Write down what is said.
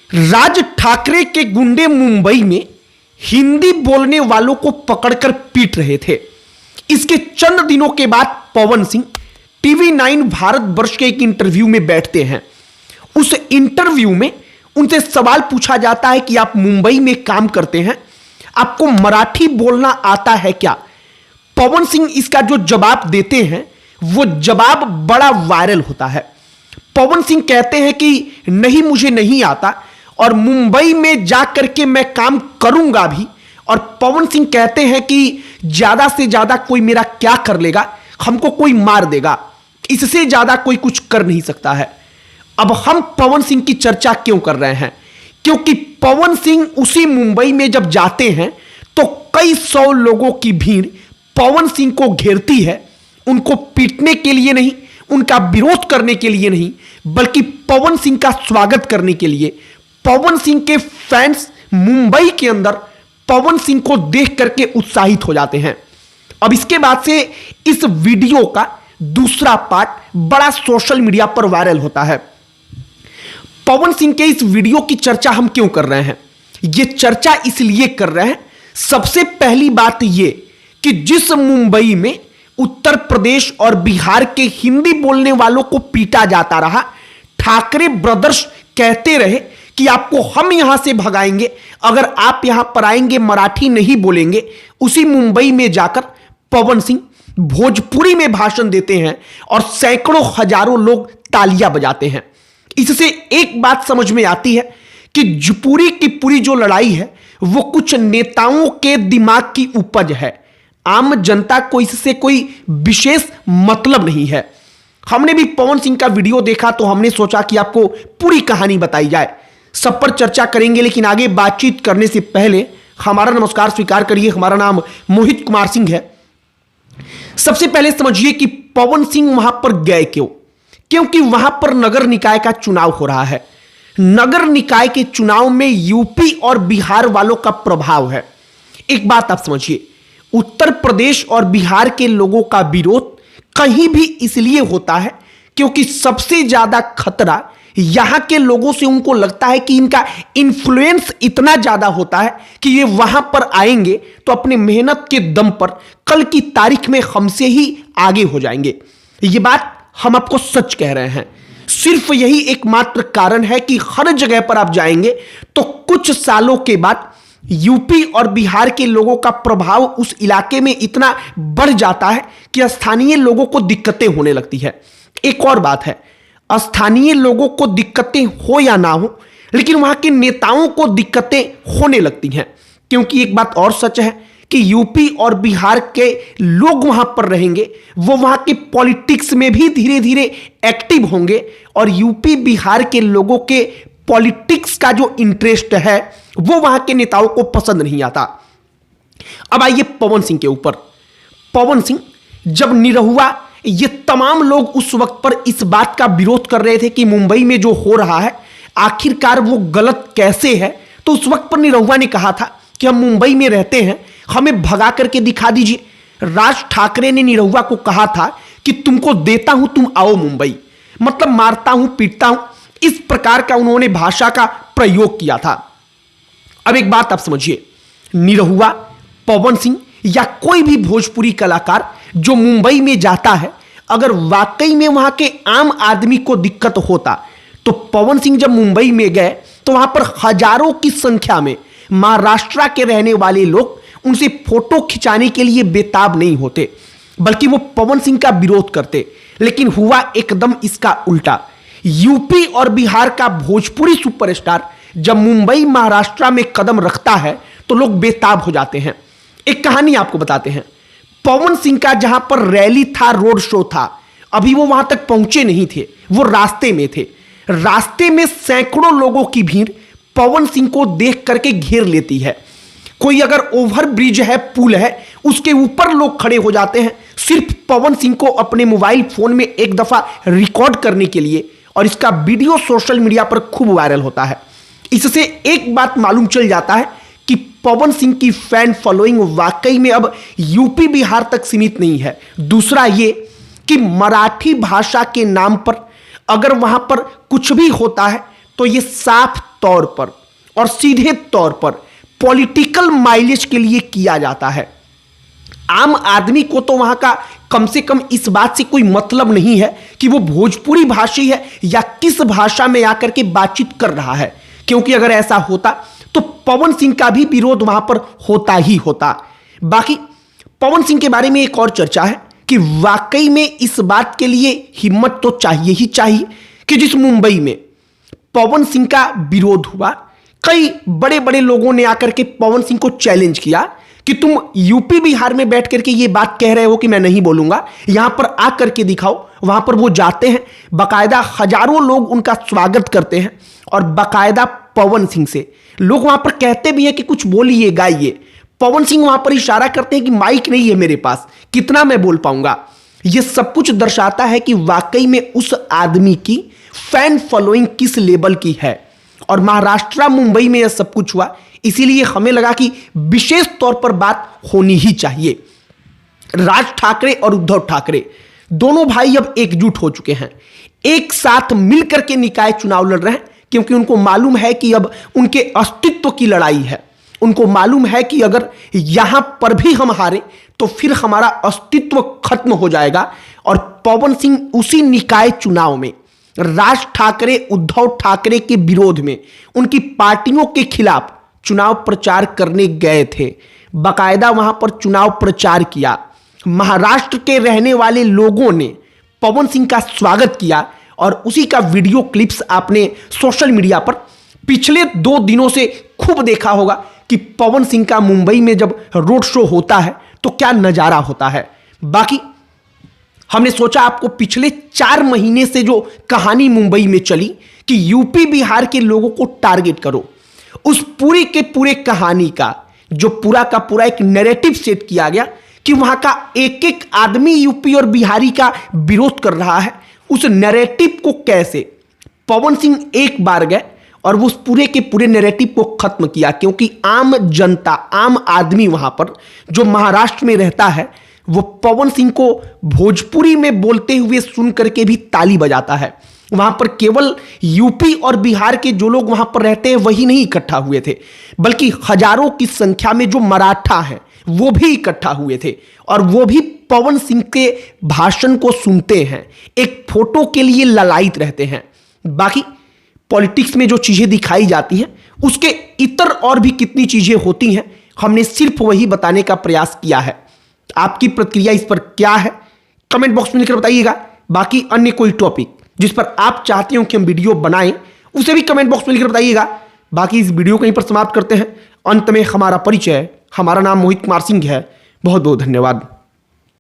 राज ठाकरे के गुंडे मुंबई में हिंदी बोलने वालों को पकड़कर पीट रहे थे। इसके चंद दिनों के बाद पवन सिंह TV9 भारतवर्ष के एक इंटरव्यू में बैठते हैं। उस इंटरव्यू में उनसे सवाल पूछा जाता है कि आप मुंबई में काम करते हैं, आपको मराठी बोलना आता है क्या? पवन सिंह इसका जो जवाब देते हैं वो जवाब बड़ा वायरल होता है। पवन सिंह कहते हैं कि नहीं, मुझे नहीं आता और मुंबई में जाकर के मैं काम करूंगा भी। और पवन सिंह कहते हैं कि ज्यादा से ज्यादा कोई मेरा क्या कर लेगा, हमको कोई मार देगा, इससे ज्यादा कोई कुछ कर नहीं सकता है। अब हम पवन सिंह की चर्चा क्यों कर रहे हैं? क्योंकि पवन सिंह उसी मुंबई में जब जाते हैं तो कई सौ लोगों की भीड़ पवन सिंह को घेरती है, उनको पीटने के लिए नहीं, उनका विरोध करने के लिए नहीं, बल्कि पवन सिंह का स्वागत करने के लिए। पवन सिंह के फैंस मुंबई के अंदर पवन सिंह को देख करके उत्साहित हो जाते हैं। अब इसके बाद से इस वीडियो का दूसरा पार्ट बड़ा सोशल मीडिया पर वायरल होता है। पवन सिंह के इस वीडियो की चर्चा हम क्यों कर रहे हैं? यह चर्चा इसलिए कर रहे हैं, सबसे पहली बात यह कि जिस मुंबई में उत्तर प्रदेश और बिहार के हिंदी बोलने वालों को पीटा जाता रहा, ठाकरे ब्रदर्स कहते रहे कि आपको हम यहां से भगाएंगे अगर आप यहां पर आएंगे, मराठी नहीं बोलेंगे। उसी मुंबई में जाकर पवन सिंह भोजपुरी में भाषण देते हैं और सैकड़ों हजारों लोग तालियां बजाते हैं। इससे एक बात समझ में आती है कि पूरी की पूरी जो लड़ाई है वो कुछ नेताओं के दिमाग की उपज है। आम जनता को इससे कोई विशेष मतलब नहीं है। हमने भी पवन सिंह का वीडियो देखा तो हमने सोचा कि आपको पूरी कहानी बताई जाए, सब पर चर्चा करेंगे। लेकिन आगे बातचीत करने से पहले हमारा नमस्कार स्वीकार करिए। हमारा नाम मोहित कुमार सिंह है। सबसे पहले समझिए कि पवन सिंह वहां पर गए क्यों? क्योंकि वहां पर नगर निकाय का चुनाव हो रहा है। नगर निकाय के चुनाव में यूपी और बिहार वालों का प्रभाव है। एक बात आप समझिए, उत्तर प्रदेश और बिहार के लोगों का विरोध कहीं भी इसलिए होता है क्योंकि सबसे ज्यादा खतरा यहां के लोगों से उनको लगता है कि इनका इन्फ्लुएंस इतना ज्यादा होता है कि ये वहां पर आएंगे तो अपने मेहनत के दम पर कल की तारीख में हमसे ही आगे हो जाएंगे। ये बात हम आपको सच कह रहे हैं। सिर्फ यही एकमात्र कारण है कि हर जगह पर आप जाएंगे तो कुछ सालों के बाद यूपी और बिहार के लोगों का प्रभाव उस इलाके में इतना बढ़ जाता है कि स्थानीय लोगों को दिक्कतें होने लगती है। एक और बात है, स्थानीय लोगों को दिक्कतें हो या ना हो, लेकिन वहां के नेताओं को दिक्कतें होने लगती हैं। क्योंकि एक बात और सच है कि यूपी और बिहार के लोग वहां पर रहेंगे, वो वहां के पॉलिटिक्स में भी धीरे धीरे एक्टिव होंगे और यूपी बिहार के लोगों के पॉलिटिक्स का जो इंटरेस्ट है वो वहां के नेताओं को पसंद नहीं आता। अब आइए पवन सिंह के ऊपर। पवन सिंह जब निरहुआ, ये तमाम लोग उस वक्त पर इस बात का विरोध कर रहे थे कि मुंबई में जो हो रहा है आखिरकार वो गलत कैसे है, तो उस वक्त पर निरहुआ ने कहा था कि हम मुंबई में रहते हैं, हमें भगा करके दिखा दीजिए। राज ठाकरे ने निरहुआ को कहा था कि तुमको देता हूं, तुम आओ मुंबई, मतलब मारता हूं, पीटता हूं, इस प्रकार का उन्होंने भाषा का प्रयोग किया था। अब एक बात आप समझिए, निरहुआ, पवन सिंह या कोई भी भोजपुरी कलाकार जो मुंबई में जाता है, अगर वाकई में वहां के आम आदमी को दिक्कत होता तो पवन सिंह जब मुंबई में गए तो वहां पर हजारों की संख्या में महाराष्ट्र के रहने वाले लोग उनसे फोटो खिंचाने के लिए बेताब नहीं होते, बल्कि वो पवन सिंह का विरोध करते। लेकिन हुआ एकदम इसका उल्टा। यूपी और बिहार का भोजपुरी सुपरस्टार जब मुंबई महाराष्ट्र में कदम रखता है तो लोग बेताब हो जाते हैं। एक कहानी आपको बताते हैं। पवन सिंह का जहां पर रैली था, रोड शो था, अभी वो वहां तक पहुंचे नहीं थे, वो रास्ते में थे। रास्ते में सैकड़ों लोगों की भीड़ पवन सिंह को देख करके घेर लेती है। कोई अगर ओवर ब्रिज है, पुल है, उसके ऊपर लोग खड़े हो जाते हैं सिर्फ पवन सिंह को अपने मोबाइल फोन में एक दफा रिकॉर्ड करने के लिए, और इसका वीडियो सोशल मीडिया पर खूब वायरल होता है। इससे एक बात मालूम चल जाता है कि पवन सिंह की फैन फॉलोइंग वाकई में अब यूपी बिहार तक सीमित नहीं है। दूसरा ये कि मराठी भाषा के नाम पर अगर वहां पर कुछ भी होता है तो ये साफ तौर पर और सीधे तौर पर पॉलिटिकल माइलेज के लिए किया जाता है। आम आदमी को तो वहां का कम से कम इस बात से कोई मतलब नहीं है कि वो भोजपुरी भाषी है या किस भाषा में आकर के बातचीत कर रहा है, क्योंकि अगर ऐसा होता तो पवन सिंह का भी विरोध वहां पर होता ही होता। बाकी पवन सिंह के बारे में एक और चर्चा है कि वाकई में इस बात के लिए हिम्मत तो चाहिए ही चाहिए कि जिस मुंबई में पवन सिंह का विरोध हुआ, कई बड़े बड़े लोगों ने आकर के पवन सिंह को चैलेंज किया कि तुम यूपी बिहार में बैठ करके ये बात कह रहे हो कि मैं नहीं बोलूंगा, यहां पर आकर के दिखाओ। वहां पर वो जाते हैं, बाकायदा हजारों लोग उनका स्वागत करते हैं और बाकायदा पवन सिंह से लोग वहां पर कहते भी हैं कि कुछ बोलिए, गाइए। पवन सिंह वहां पर इशारा करते हैं कि माइक नहीं है मेरे पास, कितना मैं बोल पाऊंगा। यह सब कुछ दर्शाता है कि वाकई में उस आदमी की फैन फॉलोइंग किस लेवल की है। और महाराष्ट्र मुंबई में यह सब कुछ हुआ, इसीलिए हमें लगा कि विशेष तौर पर बात होनी ही चाहिए। राज ठाकरे और उद्धव ठाकरे दोनों भाई अब एकजुट हो चुके हैं, एक साथ मिलकर के निकाय चुनाव लड़ रहे हैं, क्योंकि उनको मालूम है कि अब उनके अस्तित्व की लड़ाई है। उनको मालूम है कि अगर यहां पर भी हम हारे तो फिर हमारा अस्तित्व खत्म हो जाएगा। और पवन सिंह उसी निकाय चुनाव में राज ठाकरे उद्धव ठाकरे के विरोध में उनकी पार्टियों के खिलाफ चुनाव प्रचार करने गए थे, बाकायदा वहां पर चुनाव प्रचार किया। महाराष्ट्र के रहने वाले लोगों ने पवन सिंह का स्वागत किया और उसी का वीडियो क्लिप्स आपने सोशल मीडिया पर पिछले 2 दिनों से खूब देखा होगा कि पवन सिंह का मुंबई में जब रोड शो होता है तो क्या नजारा होता है। बाकी हमने सोचा आपको पिछले 4 महीने से जो कहानी मुंबई में चली कि यूपी बिहार के लोगों को टारगेट करो, उस पूरी के पूरे कहानी का जो पूरा का पूरा एक नैरेटिव सेट किया गया कि वहां का एक एक आदमी यूपी और बिहारी का विरोध कर रहा है, उस नैरेटिव को कैसे पवन सिंह एक बार गए और वो उस पूरे के पूरे नैरेटिव को खत्म किया। क्योंकि आम जनता, आम आदमी वहां पर जो महाराष्ट्र में रहता है, वो पवन सिंह को भोजपुरी में बोलते हुए सुन करके भी ताली बजाता है। वहां पर केवल यूपी और बिहार के जो लोग वहां पर रहते हैं वही नहीं इकट्ठा हुए थे, बल्कि हजारों की संख्या में जो मराठा हैं वो भी इकट्ठा हुए थे और वो भी पवन सिंह के भाषण को सुनते हैं, एक फोटो के लिए ललायित रहते हैं। बाकी पॉलिटिक्स में जो चीजें दिखाई जाती हैं उसके इतर और भी कितनी चीजें होती हैं, हमने सिर्फ वही बताने का प्रयास किया है। आपकी प्रतिक्रिया इस पर क्या है कमेंट बॉक्स में लिखकर बताइएगा। बाकी अन्य कोई टॉपिक जिस पर आप चाहते हो कि हम वीडियो बनाएं उसे भी कमेंट बॉक्स में लिखकर बताइएगा। बाकी इस वीडियो को यहीं पर समाप्त करते हैं। अंत में हमारा परिचय, हमारा नाम मोहित कुमार सिंह है। बहुत बहुत धन्यवाद।